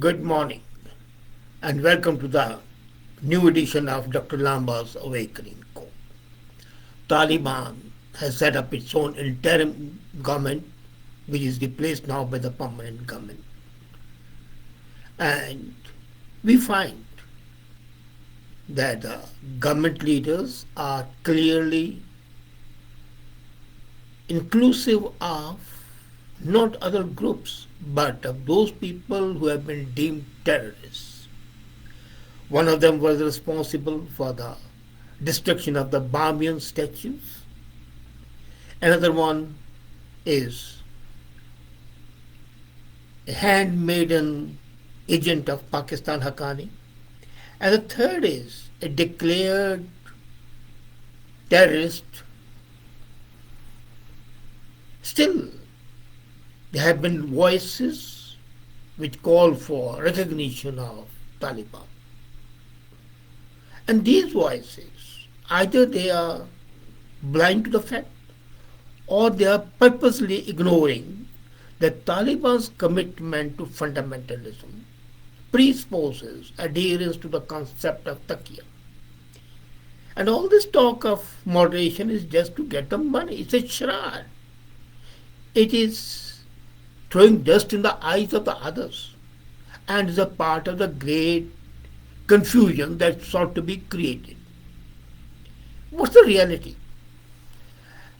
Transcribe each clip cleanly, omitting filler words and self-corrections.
Good morning and welcome to the new edition of Dr. Lamba's Awakening Call. Taliban has set up its own interim government which is replaced now by the permanent government. And we find that the government leaders are clearly inclusive of not other groups but of those people who have been deemed terrorists. One of them was responsible for the destruction of the Bamiyan statues. Another one is a handmaiden agent of Pakistan Haqqani. And the third is a declared terrorist. Still, there have been voices which call for recognition of Taliban. And these voices, either they are blind to the fact or they are purposely ignoring that Taliban's commitment to fundamentalism presupposes adherence to the concept of taqiyya. And all this talk of moderation is just to get the money. It's a charade. It is throwing dust in the eyes of the others and is a part of the great confusion that sought to be created. What's the reality?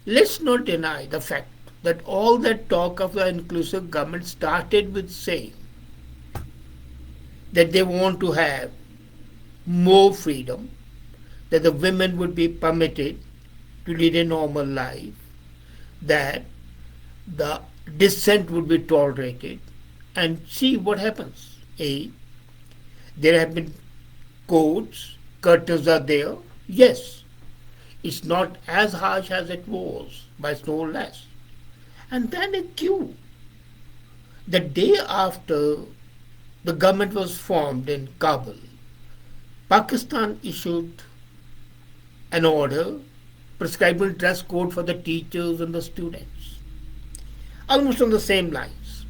Let's not deny the fact that all that talk of the inclusive government started with saying that they want to have more freedom, that the women would be permitted to lead a normal life, that the dissent would be tolerated, and see what happens. There have been codes, curtains are there. Yes, it's not as harsh as it was, but it's no less. And then a queue. The day after the government was formed in Kabul, Pakistan issued an order prescribing dress code for the teachers and the students, almost on the same lines.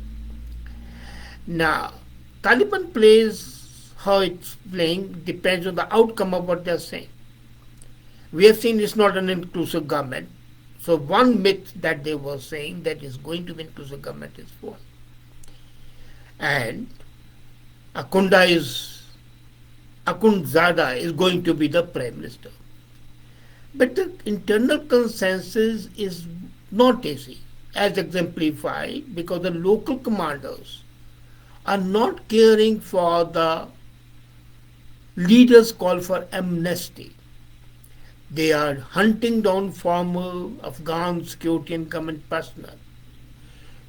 Now, Taliban plays how it's playing depends on the outcome of what they're saying. We have seen it's not an inclusive government. So one myth that they were saying that is going to be inclusive government is false. And Akhundzada is going to be the Prime Minister. But the internal consensus is not easy, as exemplified because the local commanders are not caring for the leaders' call for amnesty. They are hunting down former Afghan security and government personnel.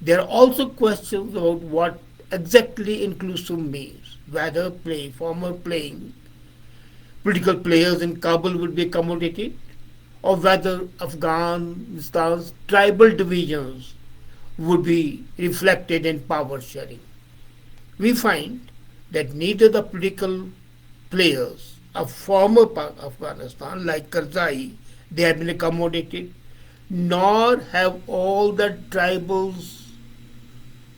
There are also questions about what exactly inclusive means, whether former playing political players in Kabul would be accommodated, or whether Afghanistan's tribal divisions would be reflected in power sharing. We find that neither the political players of former Afghanistan, like Karzai, they have been accommodated, nor have all the tribals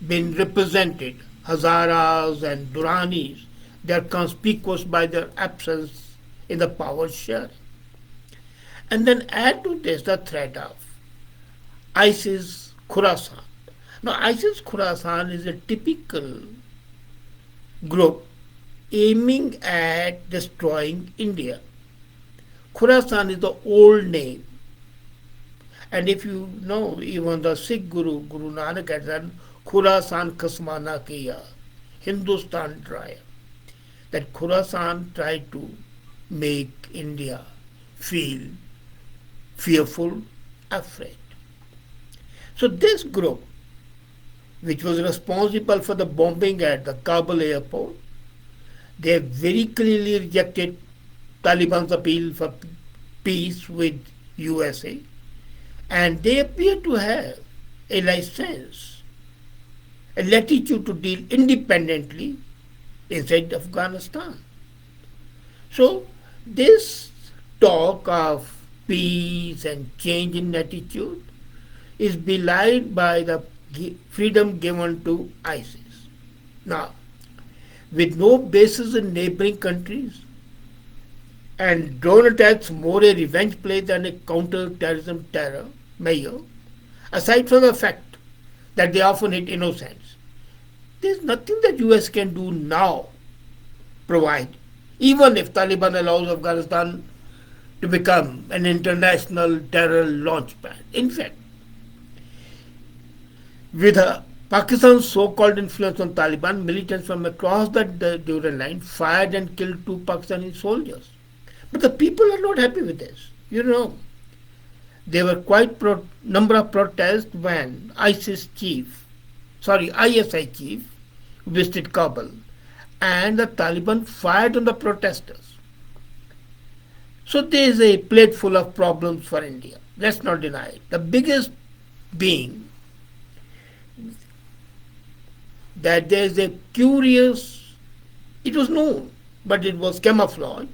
been represented. Hazaras and Duranis, they are conspicuous by their absence in the power sharing. And then add to this the threat of ISIS Khorasan. Now, ISIS Khorasan is a typical group aiming at destroying India. Khorasan is the old name. And if you know, even the Sikh Guru Nanak had said, Khorasan Kasmana Kiya, Hindustan tried. That Khorasan tried to make India feel fearful, afraid. So this group, which was responsible for the bombing at the Kabul airport, they have very clearly rejected Taliban's appeal for peace with USA, and they appear to have a license, a latitude to deal independently inside Afghanistan. So this talk of peace and change in attitude is belied by the freedom given to ISIS. Now, with no bases in neighboring countries, and drone attacks more a revenge play than a counter-terrorism terror measure, aside from the fact that they often hit innocents. There's nothing that US can do now provide, even if Taliban allows Afghanistan to become an international terror launchpad. In fact, with Pakistan's so-called influence on Taliban, militants from across the Durand line fired and killed 2 Pakistani soldiers. But the people are not happy with this. There were quite number of protests when ISI chief visited Kabul, and the Taliban fired on the protesters. So there is a plate full of problems for India. Let's not deny it. The biggest being that there is a curious, it was known, but it was camouflaged,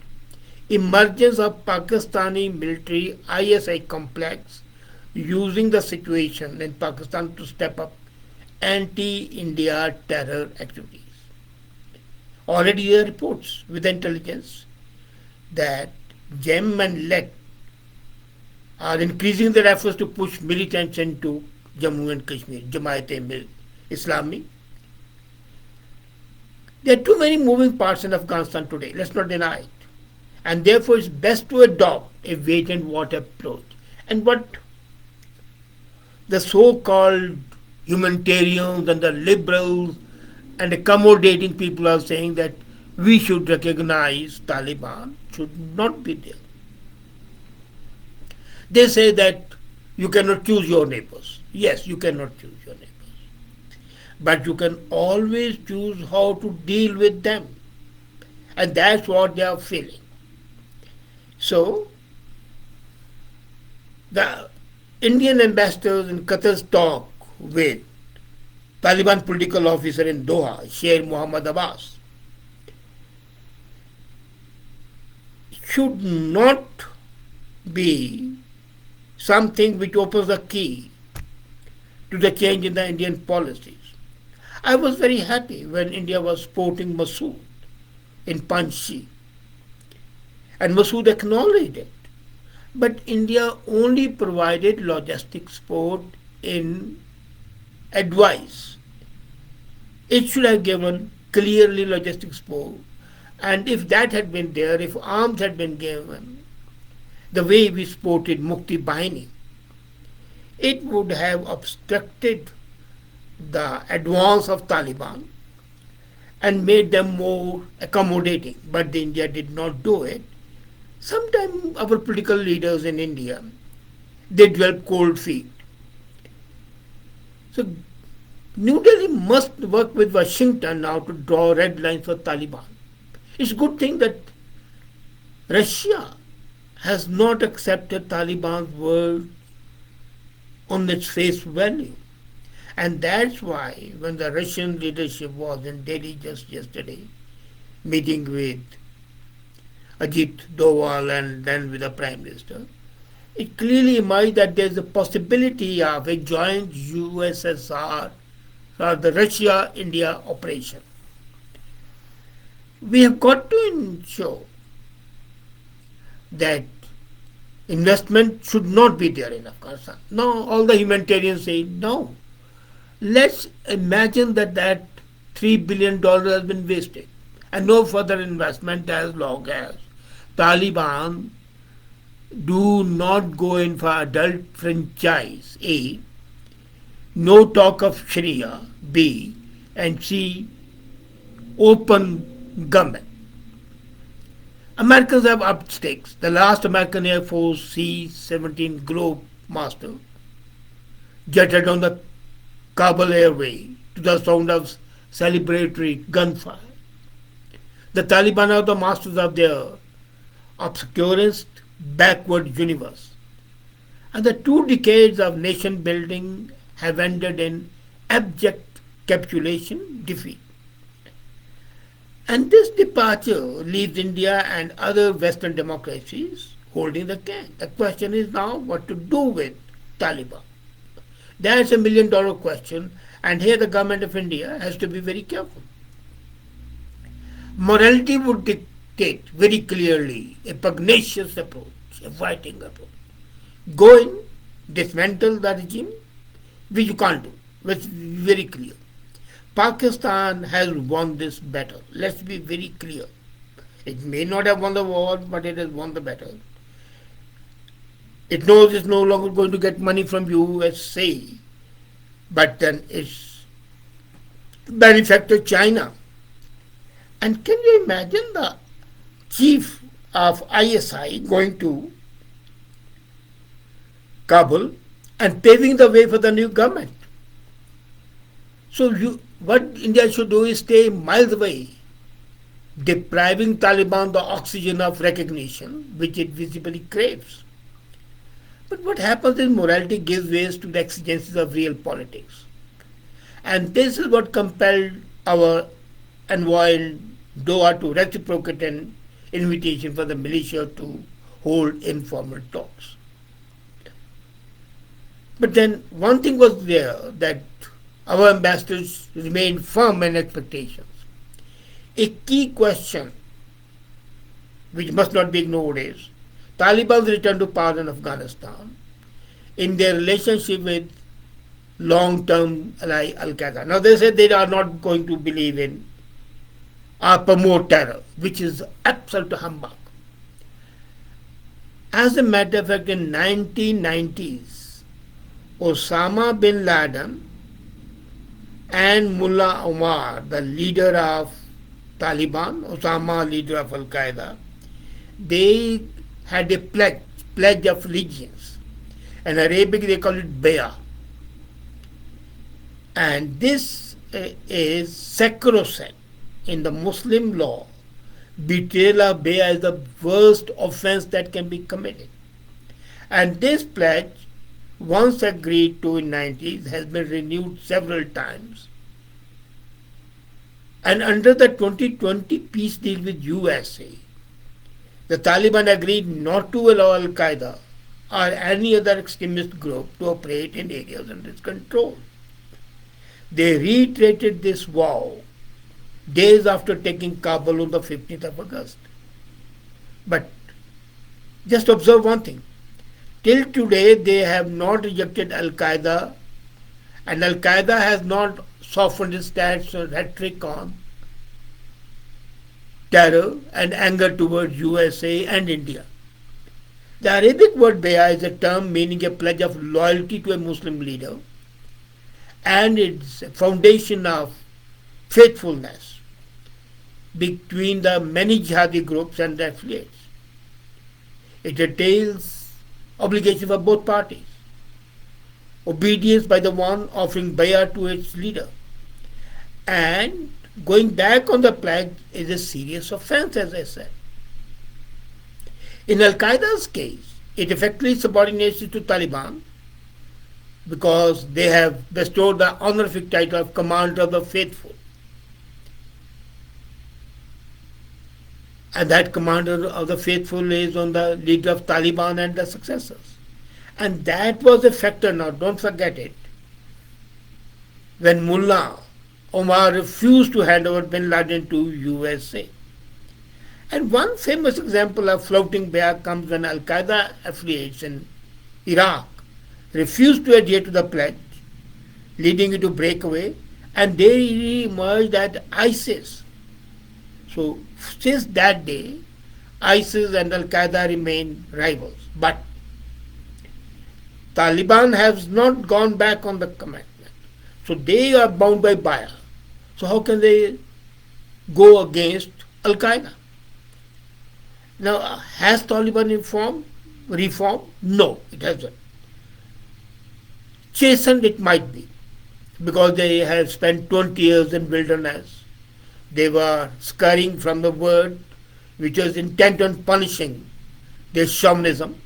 emergence of Pakistani military ISI complex using the situation in Pakistan to step up anti-India terror activities. Already there are reports with intelligence that JEM and LEC are increasing their efforts to push militants into Jammu and Kashmir, Jamaat-e-Islami. There are too many moving parts in Afghanistan today, let's not deny it. And therefore it's best to adopt a wait and watch approach. And what the so-called humanitarians and the liberals and accommodating people are saying that we should recognize Taliban should not be there. They say that you cannot choose your neighbors. Yes, you cannot choose your neighbors. But you can always choose how to deal with them. And that's what they are feeling. So, the Indian ambassadors in Qatar's talk with Taliban political officer in Doha, Sheikh Mohammed Abbas, should not be something which opens the key to the change in the Indian policies. I was very happy when India was supporting Masood in Panjshir, and Masood acknowledged it. But India only provided logistic support in advice. It should have given clearly logistic support, and if that had been there, if arms had been given, the way we supported Mukti Bahini, it would have obstructed the advance of Taliban and made them more accommodating. But India did not do it. Sometimes our political leaders in India, they develop cold feet. So New Delhi must work with Washington now to draw red lines for Taliban. It's a good thing that Russia has not accepted Taliban's word on its face value. And that's why when the Russian leadership was in Delhi just yesterday, meeting with Ajit Doval and then with the Prime Minister, it clearly emerged that there's a possibility of a joint USSR or the Russia-India operation. We have got to ensure that investment should not be there in Afghanistan. Now all the humanitarians say no. Let's imagine that $3 billion has been wasted and no further investment as long as Taliban do not go in for adult franchise, A, no talk of Sharia, B, and C, open government. Americans have upped stakes. The last American Air Force C-17 Globemaster jetted on the Kabul airway to the sound of celebratory gunfire. The Taliban are the masters of their obscurest, backward universe. And the 2 decades of nation building have ended in abject capitulation, defeat. And this departure leaves India and other Western democracies holding the can. The question is now what to do with Taliban. That's $1 million question, and here the government of India has to be very careful. Morality would dictate very clearly a pugnacious approach, a fighting approach. Go in, dismantle the regime, which you can't do, which is very clear. Pakistan has won this battle. Let's be very clear. It may not have won the war, but it has won the battle. It knows it's no longer going to get money from USA, but then it's benefactor China. And can you imagine the chief of ISI going to Kabul and paving the way for the new government? So what India should do is stay miles away, depriving Taliban the oxygen of recognition which it visibly craves. But what happens is morality gives way to the exigencies of real politics. And this is what compelled our envoy in Doha to reciprocate an invitation for the militia to hold informal talks. But then one thing was there, that our ambassadors remained firm in expectations. A key question which must not be ignored is Taliban's return to power in Afghanistan in their relationship with long-term ally Al-Qaeda. Now they say they are not going to believe in or promote terror, which is absolute humbug. As a matter of fact, in 1990s, Osama bin Laden and Mullah Omar, the leader of Taliban, Osama, leader of Al-Qaeda, they had a pledge of allegiance. In Arabic, they call it bay'ah. And this is sacrosanct. In the Muslim law, betrayal of bay'ah is the worst offense that can be committed. And this pledge, once agreed to in 90s, has been renewed several times. And under the 2020 peace deal with USA, the Taliban agreed not to allow Al-Qaeda or any other extremist group to operate in areas under its control. They reiterated this vow days after taking Kabul on the 15th of August. But just observe one thing. Till today, they have not rejected Al-Qaeda, and Al-Qaeda has not softened its stance or rhetoric on terror and anger towards USA and India. The Arabic word bay'ah is a term meaning a pledge of loyalty to a Muslim leader, and it's a foundation of faithfulness between the many jihadi groups and their affiliates. It entails obligation for both parties. Obedience by the one offering bay'ah to its leader. And going back on the pledge is a serious offense, as I said. In Al-Qaeda's case, it effectively subordinates it to Taliban because they have bestowed the honorific title of Commander of the Faithful. And that Commander of the Faithful is on the leader of Taliban and the successors. And that was a factor, now don't forget it, when Mullah Omar refused to hand over bin Laden to USA. And one famous example of flouting bay'ah comes when Al-Qaeda affiliates in Iraq refused to adhere to the pledge, leading it to break away, and they emerged at ISIS. So since that day, ISIS and Al-Qaeda remain rivals. But Taliban has not gone back on the commitment. So they are bound by bay'ah. So how can they go against Al-Qaeda? Now, has Taliban reformed? No, it hasn't. Chastened it might be, because they have spent 20 years in wilderness. They were scurrying from the word which was intent on punishing their chauvinism.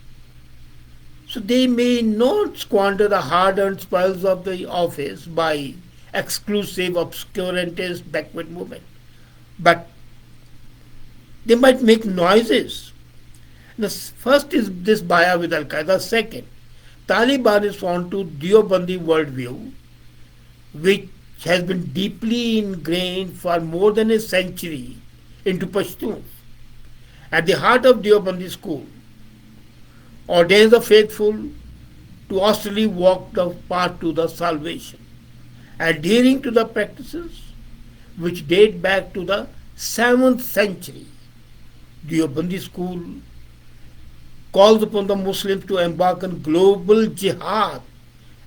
So they may not squander the hard-earned spoils of the office by exclusive, obscurantist, backward movement. But they might make noises. The first is this bay'ah with Al-Qaeda. Second, Taliban is on to Deobandi worldview, which has been deeply ingrained for more than a century into Pashtuns. At the heart of Deobandi school ordains the faithful to austerely walk the path to the salvation, adhering to the practices which date back to the 7th century. Deobandi school calls upon the Muslims to embark on global jihad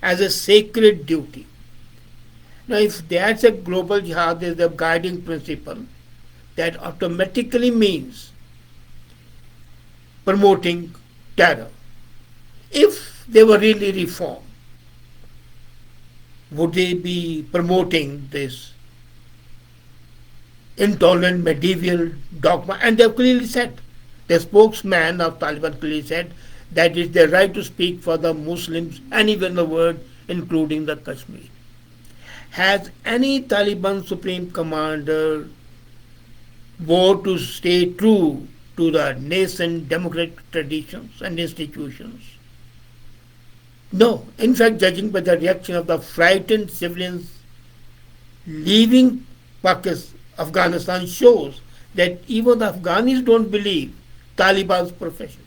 as a sacred duty. Now, if that's a global jihad is the guiding principle, that automatically means promoting terror. If they were really reformed, would they be promoting this intolerant medieval dogma? And they've clearly said, the spokesman of Taliban clearly said that it's their right to speak for the Muslims anywhere in the world, including the Kashmir. Has any Taliban supreme commander vowed to stay true to the nascent democratic traditions and institutions? No. In fact, judging by the reaction of the frightened civilians leaving Afghanistan shows that even the Afghans don't believe Taliban's profession.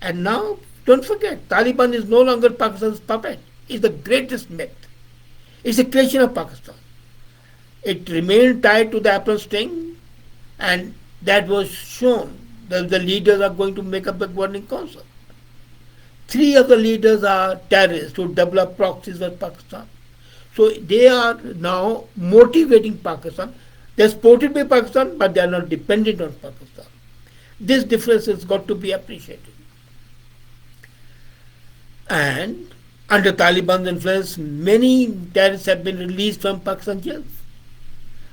And now, don't forget, Taliban is no longer Pakistan's puppet. It's the greatest myth. It's the creation of Pakistan. It remained tied to the apron string, and that was shown that the leaders are going to make up the governing council. 3 of the leaders are terrorists who develop proxies with Pakistan. So they are now motivating Pakistan. They're supported by Pakistan, but they are not dependent on Pakistan. This difference has got to be appreciated. And under Taliban's influence, many terrorists have been released from Pakistan jails.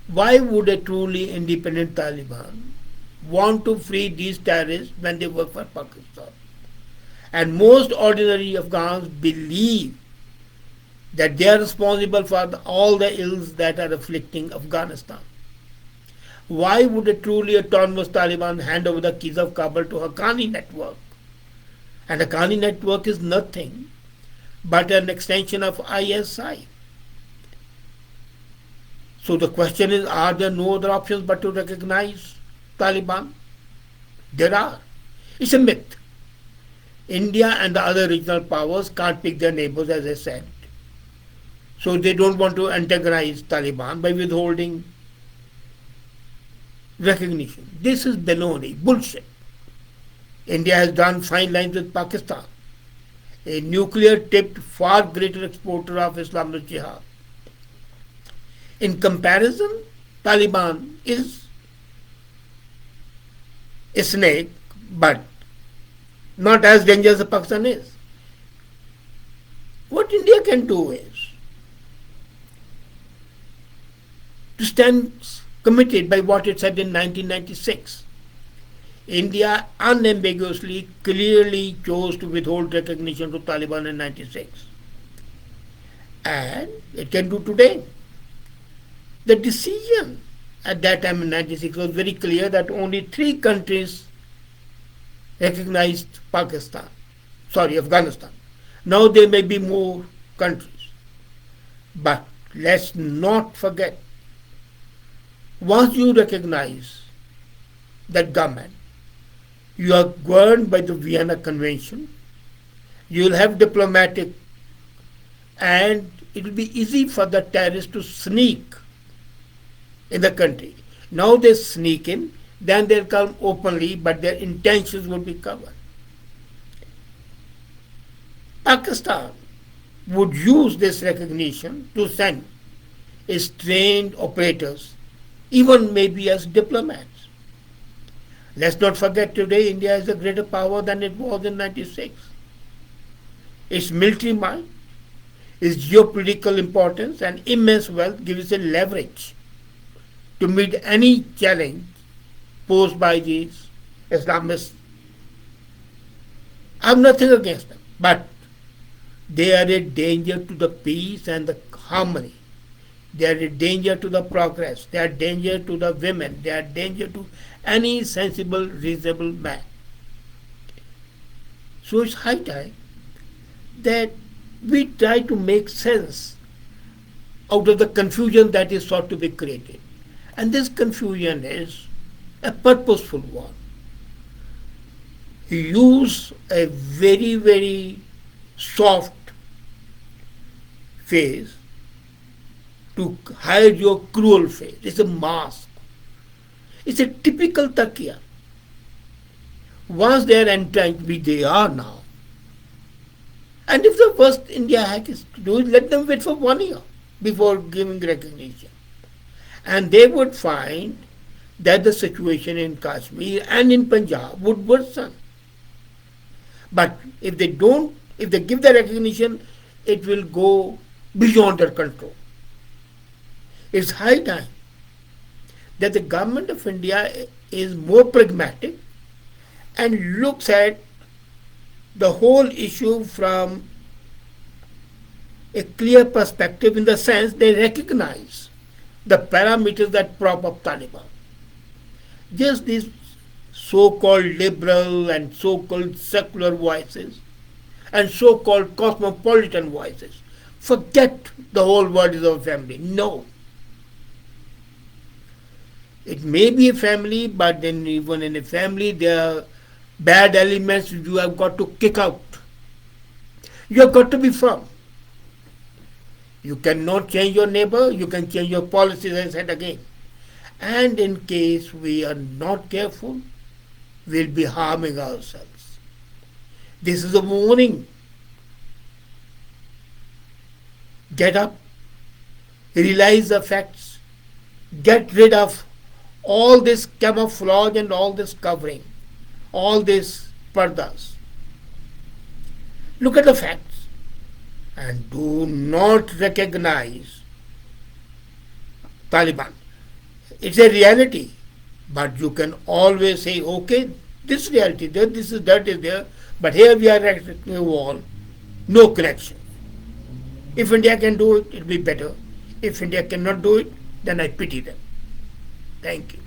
Why would a truly independent Taliban want to free these terrorists when they work for Pakistan? And most ordinary Afghans believe that they are responsible for all the ills that are afflicting Afghanistan. Why would a truly autonomous Taliban hand over the keys of Kabul to Haqqani network? And Haqqani network is nothing but an extension of ISI. So the question is, are there no other options but to recognize Taliban? There are. It's a myth. India and the other regional powers can't pick their neighbors, as I said. So they don't want to antagonize Taliban by withholding recognition. This is baloney, bullshit. India has drawn fine lines with Pakistan, a nuclear-tipped, far greater exporter of Islamist jihad. In comparison, Taliban is a snake, but not as dangerous as Pakistan is. What India can do is to stand committed by what it said in 1996. India unambiguously, clearly chose to withhold recognition to Taliban in 1996. And it can do today. The decision at that time in 1996 was very clear that only 3 countries recognized Afghanistan. Now there may be more countries. But let's not forget, once you recognize that government, you are governed by the Vienna Convention, you will have diplomatic, and it will be easy for the terrorists to sneak in the country. Now they sneak in, then they'll come openly, but their intentions will be covered. Pakistan would use this recognition to send its trained operators, even maybe as diplomats. Let's not forget, today India is a greater power than it was in 1996. Its military might, its geopolitical importance and immense wealth gives it leverage to meet any challenge posed by these Islamists. I have nothing against them, but they are a danger to the peace and the harmony. They are a danger to the progress. They are a danger to the women. They are a danger to any sensible, reasonable man. So it's high time that we try to make sense out of the confusion that is sought to be created. And this confusion is a purposeful one. He used a very, very soft face to hide your cruel face. It's a mask. It's a typical taqiyya. Once they are entrenched, which they are now, and if the first India hack is to do it, let them wait for 1 year before giving recognition. And they would find that the situation in Kashmir and in Punjab would worsen. But if they don't, if they give the recognition, it will go beyond their control. It's high time that the government of India is more pragmatic and looks at the whole issue from a clear perspective, in the sense they recognize the parameters that prop up Taliban. Just these so-called liberal and so-called secular voices and so-called cosmopolitan voices. Forget the whole world is our family. No. It may be a family, but then even in a family there are bad elements you have got to kick out. You have got to be firm. You cannot change your neighbor, you can change your policies, as I said again. And in case we are not careful, we'll be harming ourselves. This is a warning. Get up, realize the facts, get rid of all this camouflage and all this covering, all these pardas. Look at the facts and do not recognize Taliban. It's a reality, but you can always say, okay, this reality there, that is there, but here we are respecting a wall, no connection. If India can do it, it will be better. If India cannot do it, then I pity them. Thank you.